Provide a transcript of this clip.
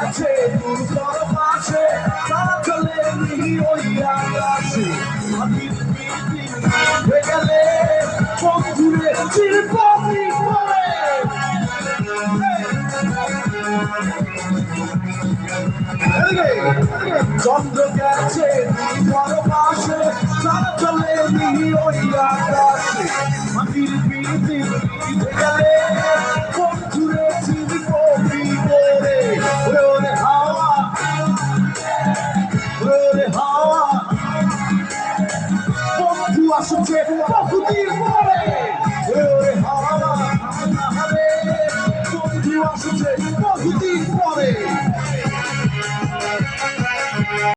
গেছে দুর্বল পাশে তারা চলে মিহি ওই আকাশে মাটির পিটি হয়ে গেলে বন্ধুরে চিরপথি করে চন্দ্র গেছে দুর্বল পাশে তারা চলে মিহি ওই আকাশে মাটির পিটি হয়ে গেলে বন্ধুরে চিরপথি করে ওরে হাওয়া ওরে হাওয়া বন্ধু আসছে বহুদিন পরে ওরে